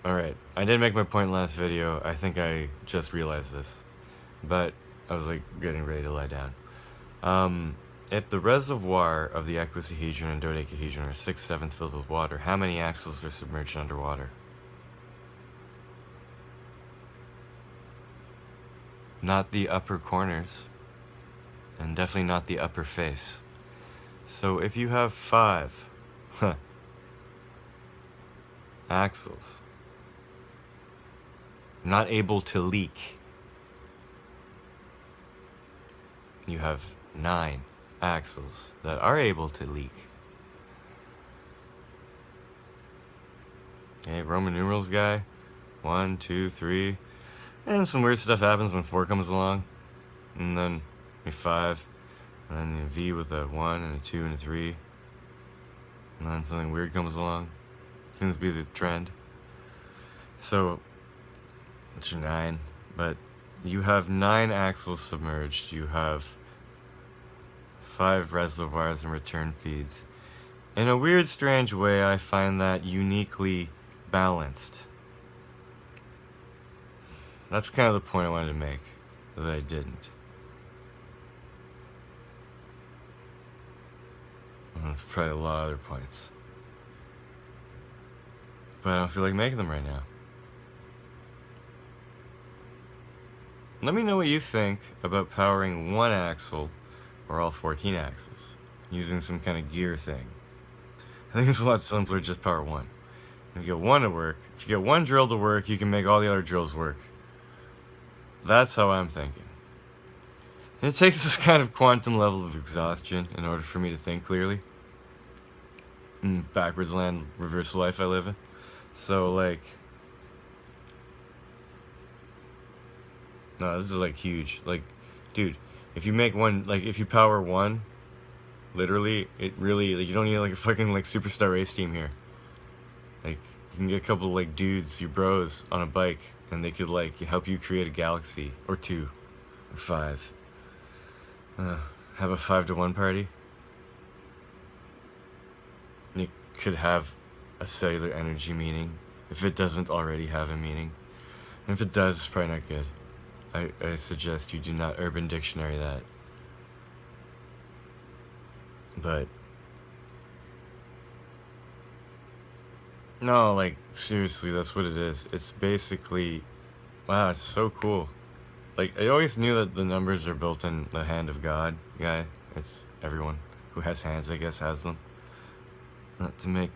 Alright, I didn't make my point last video. I think I just realized this. But I was like getting ready to lie down. If the reservoir of the icosahedron and dodecahedron are 6/7 filled with water, how many axles are submerged underwater? Not the upper corners, and definitely not the upper face. So if you have 5 axles not able to leak, you have 9 axles that are able to leak. Okay, Roman numerals guy. 1, 2, 3. And some weird stuff happens when 4 comes along. And then 5. And then a V with a 1 and a 2 and a 3. And then something weird comes along. Seems to be the trend. So, it's 9. But you have 9 axles submerged. You have 5 reservoirs and return feeds. In a weird, strange way, I find that uniquely balanced. That's kind of the point I wanted to make, that I didn't. And there's probably a lot of other points. But I don't feel like making them right now. Let me know what you think about powering one axle or all 14 axles using some kind of gear thing. I think it's a lot simpler to just power one. If you get one to work, if you get one drill to work, you can make all the other drills work. That's how I'm thinking. And it takes this kind of quantum level of exhaustion in order for me to think clearly. Backwards land, reverse life I live in. So, like... No, this is, like, huge. Like, dude, if you make one... Like, if you power one, literally, it really... Like, you don't need, like, a fucking, like, superstar race team here. Like, you can get a couple of, like, dudes, your bros, on a bike, and they could, like, help you create a galaxy. Or 2. Or 5. Have a 5-to-1 party. You could have a cellular energy meaning, if it doesn't already have a meaning. And if it does, it's probably not good. I suggest you do not Urban Dictionary that. But... No, like, seriously, that's what it is. It's basically... Wow, it's so cool. Like, I always knew that the numbers are built in the hand of God guy. It's everyone who has hands, I guess, has them. Not to make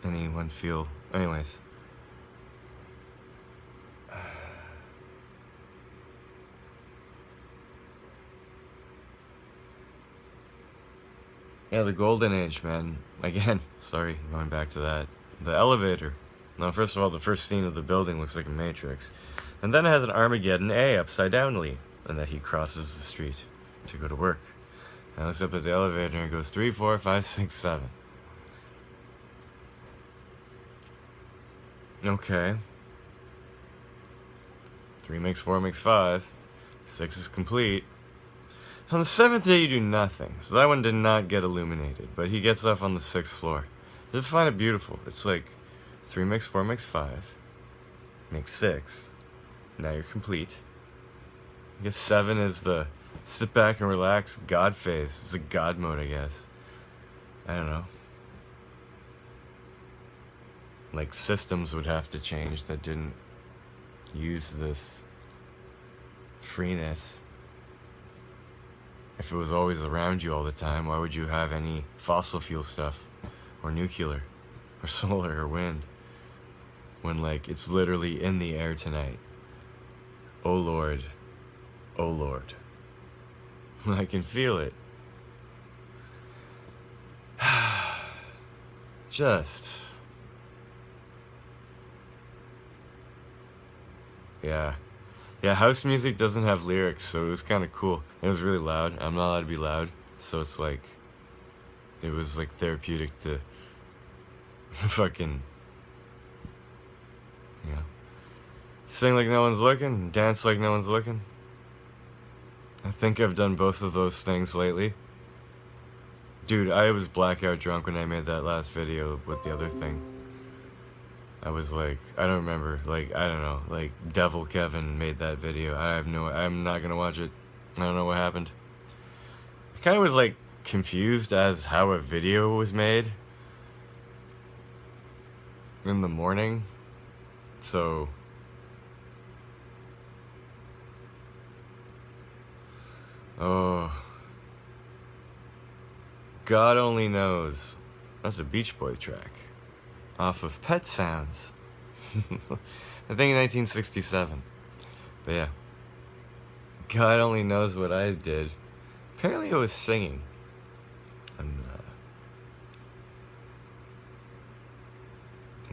anyone feel... Anyways. Yeah, the golden age, man. Again, sorry, going back to that. The elevator. Now, first of all, the first scene of the building looks like a Matrix. And then it has an Armageddon A upside downly. And that he crosses the street to go to work. And looks up at the elevator and goes 3, 4, 5, 6, 7. Okay. 3 makes 4 makes 5. 6 is complete. On the 7th day you do nothing, so that one did not get illuminated, but he gets off on the 6th floor. I just find it beautiful. It's like 3 makes 4 makes 5, makes 6. Now you're complete. I guess 7 is the sit back and relax God phase. It's a God mode, I guess. I don't know. Like systems would have to change that didn't use this freeness. If it was always around you all the time, why would you have any fossil fuel stuff? Or nuclear? Or solar or wind? When, like, it's literally in the air tonight. Oh Lord. Oh Lord. I can feel it. Just... Yeah. Yeah, house music doesn't have lyrics, so it was kind of cool. It was really loud. I'm not allowed to be loud, so it's like... It was, like, therapeutic to... fucking... You know... Sing like no one's looking, dance like no one's looking. I think I've done both of those things lately. Dude, I was blackout drunk when I made that last video with the other thing. I was like, I don't remember, like, I don't know, like, Devil Kevin made that video. I'm not gonna watch it. I don't know what happened. I kind of was, like, confused as how a video was made in the morning, so... Oh... God Only Knows. That's a Beach Boys track. Off of Pet Sounds. I think in 1967. But yeah. God only knows what I did. Apparently I was singing. And,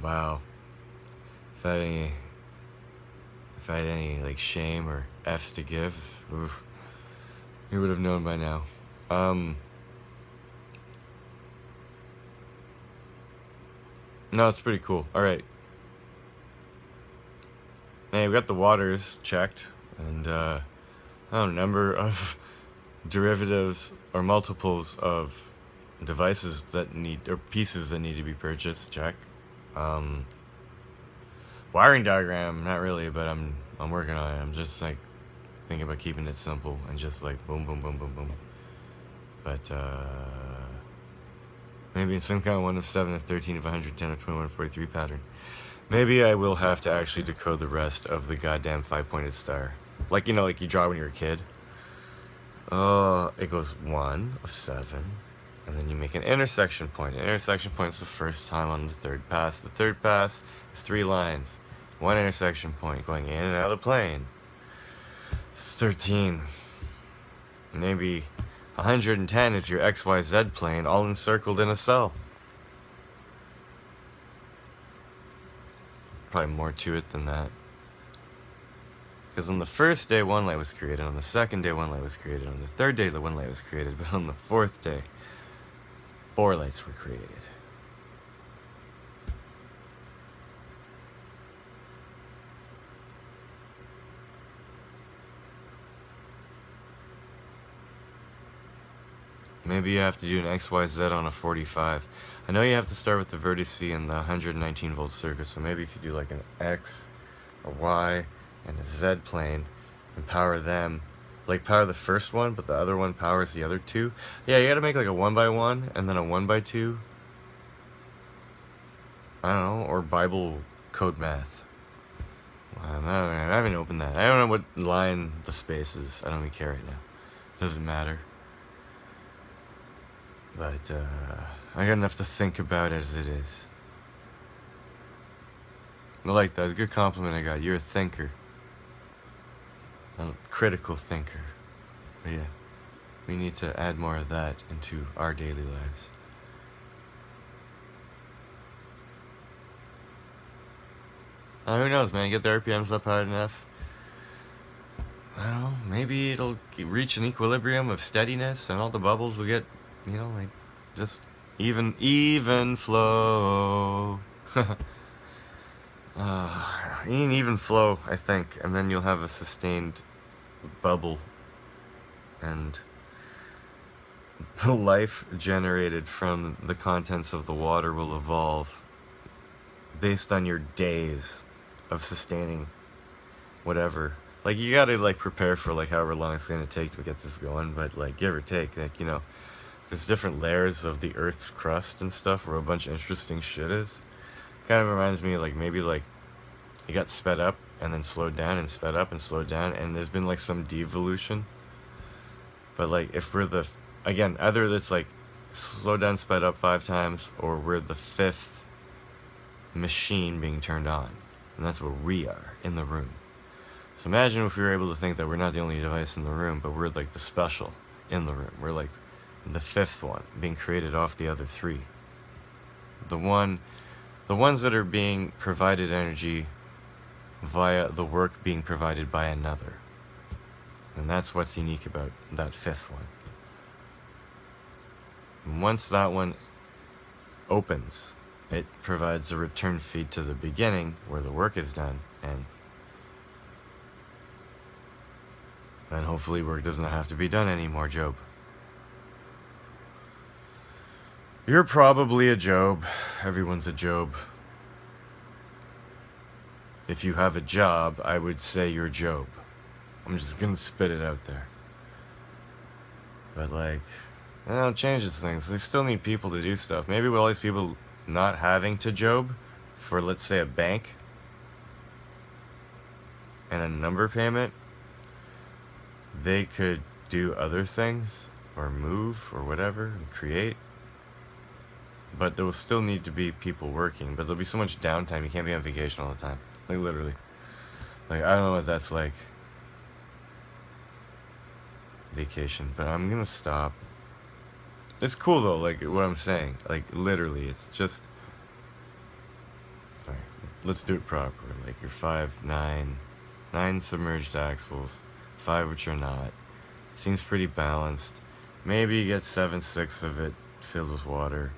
wow. If I had any like shame or F's to give, oof, you would have known by now. No, it's pretty cool. Alright. Hey, we got the waters checked, and I don't know, number of derivatives or multiples of devices that need, or pieces that need to be purchased, check. Wiring diagram, not really, but I'm working on it. I'm just like thinking about keeping it simple and just like boom, boom, boom, boom, boom. But maybe in some kind of 1 of 7 of 13 of 110 of 21 of 43 pattern. Maybe I will have to actually decode the rest of the goddamn 5-pointed star. Like, you know, like you draw when you're a kid. It goes 1 of 7, and then you make an intersection point. An intersection point is the first time on the third pass. The third pass is 3 lines. 1 intersection point going in and out of the plane. It's 13. Maybe 110 is your XYZ plane, all encircled in a cell. Probably more to it than that. Because on the first day, 1 light was created. On the second day, 1 light was created. On the third day, 1 light was created. But on the 4th day, 4 lights were created. Maybe you have to do an XYZ on a 45. I know you have to start with the vertice and the 119 volt circuit, so maybe if you do like an X, a Y, and a Z plane, and power them, like power the first one, but the other one powers the other 2. Yeah, you gotta make like a 1x1, and then a 1x2. I don't know, or Bible code math. I haven't opened that. I don't know what line the space is. I don't even care right now. Doesn't matter. But, I got enough to think about as it is. I like that. It's a good compliment I got. You're a thinker. A critical thinker. But yeah, we need to add more of that into our daily lives. Who knows, man? Get the RPMs up high enough. I don't know. Maybe it'll reach an equilibrium of steadiness, and all the bubbles will get, you know, like, just even flow. Even flow, I think, and then you'll have a sustained bubble, and the life generated from the contents of the water will evolve based on your days of sustaining whatever. Like, you gotta, like, prepare for, like, however long it's gonna take to get this going, but, like, give or take, like, you know, there's different layers of the Earth's crust and stuff where a bunch of interesting shit is. Kind of reminds me of, like, maybe, like, it got sped up and then slowed down and sped up and slowed down, and there's been, like, some devolution. But, like, if we're the, again, either it's, like, slowed down, sped up 5 times, or we're the 5th machine being turned on. And that's where we are, in the room. So imagine if we were able to think that we're not the only device in the room, but we're like the special in the room. We're like the 5th one being created off the other 3. The ones that are being provided energy via the work being provided by another. And that's what's unique about that 5th one. And once that one opens, it provides a return feed to the beginning where the work is done, and then hopefully work doesn't have to be done anymore, Job. You're probably a Job. Everyone's a Job. if you have a job, I would say you're Job. I'm just gonna spit it out there. But like, it changes things. They still need people to do stuff. Maybe with all these people not having to Job for, let's say, a bank and a number payment, they could do other things or move or whatever and create. But there will still need to be people working. But there'll be so much downtime. You can't be on vacation all the time. Like, literally. Like, I don't know what that's like. Vacation. But I'm gonna stop. It's cool though, like what I'm saying. Like, literally, it's just. Alright, let's do it proper. Like, you're 5'9", 9 submerged axles, 5 which are not. It seems pretty balanced. Maybe you get 7/6 of it filled with water.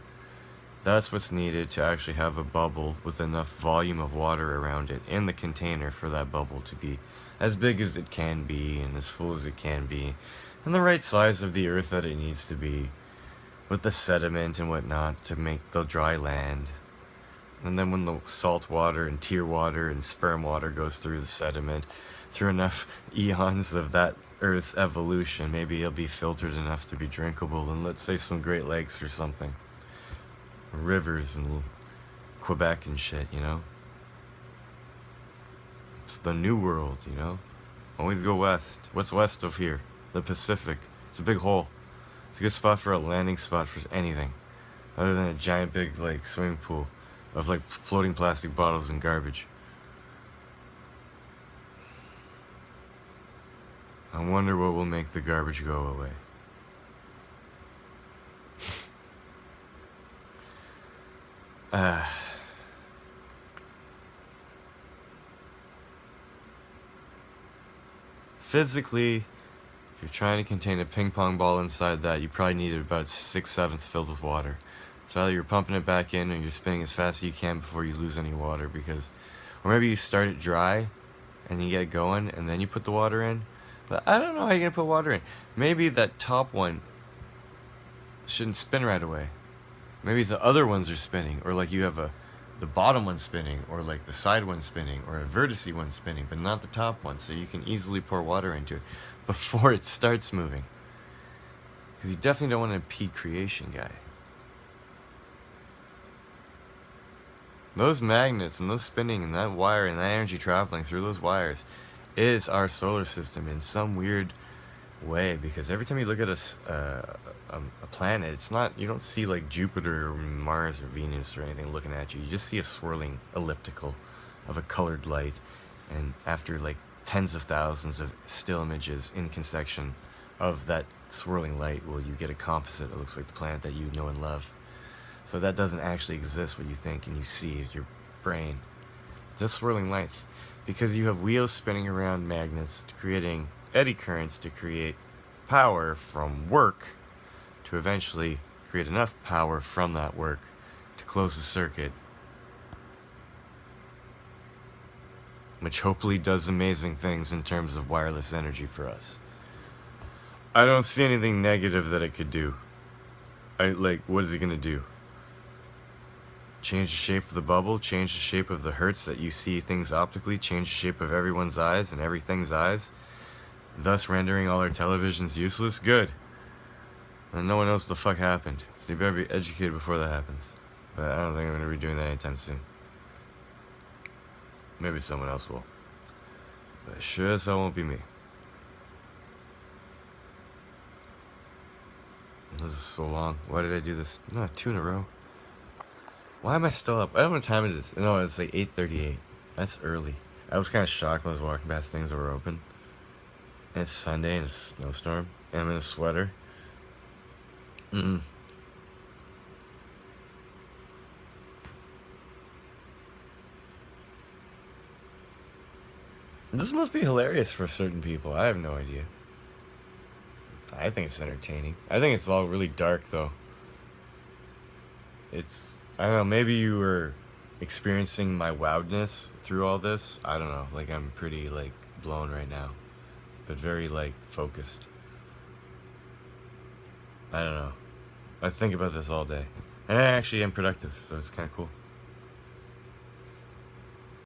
That's what's needed to actually have a bubble with enough volume of water around it in the container for that bubble to be as big as it can be and as full as it can be, and the right size of the earth that it needs to be, with the sediment and whatnot to make the dry land. And then when the salt water and tear water and sperm water goes through the sediment, through enough eons of that Earth's evolution, maybe it'll be filtered enough to be drinkable in, let's say, some Great Lakes or something. Rivers and Quebec and shit, you know? It's the new world, you know? Always go west. What's west of here? The Pacific. It's a big hole. It's a good spot for a landing spot for anything, other than a giant big, like, swimming pool of, like, floating plastic bottles and garbage. I wonder what will make the garbage go away. Physically, if you're trying to contain a ping pong ball inside that, you probably need it about 6/7 filled with water. So either you're pumping it back in or you're spinning as fast as you can before you lose any water, because, or maybe you start it dry and you get going and then you put the water in. But I don't know how you're gonna put water in. Maybe that top one shouldn't spin right away. Maybe the other ones are spinning, or like you have the bottom one spinning, or like the side one spinning, or a vertice one spinning, but not the top one, so you can easily pour water into it before it starts moving. Because you definitely don't want to impede creation, guy. Those magnets and those spinning and that wire and that energy traveling through those wires is our solar system in some weird way, because every time you look at a planet, it's not, you don't see like Jupiter or Mars or Venus or anything looking at you. You just see a swirling elliptical of a colored light, and after like tens of thousands of still images in consecution of that swirling light, well, you get a composite that looks like the planet that you know and love. So that doesn't actually exist, what you think and you see is your brain. Just swirling lights, because you have wheels spinning around magnets, creating eddy currents to create power from work, to eventually create enough power from that work to close the circuit, which hopefully does amazing things in terms of wireless energy for us. I don't see anything negative that it could do. What is it gonna do? Change the shape of the bubble, change the shape of the hertz that you see things optically, change the shape of everyone's eyes and everything's eyes, thus rendering all our televisions useless? Good. And no one knows what the fuck happened, so you better be educated before that happens. But I don't think I'm going to be doing that anytime soon. Maybe someone else will. But sure as hell won't be me. This is so long. Why did I do this? No, 2 in a row. Why am I still up? I don't know what time it is. No, it's like 8:38. That's early. I was kind of shocked when I was walking past things that were open. And it's Sunday and it's a snowstorm. And I'm in a sweater. This must be hilarious for certain people. I have no idea. I think it's entertaining. I think it's all really dark, though. I don't know, maybe you were experiencing my wildness through all this. I don't know, like I'm pretty, like, blown right now. But very, like, focused. I don't know. I think about this all day. And I actually am productive, so it's kind of cool.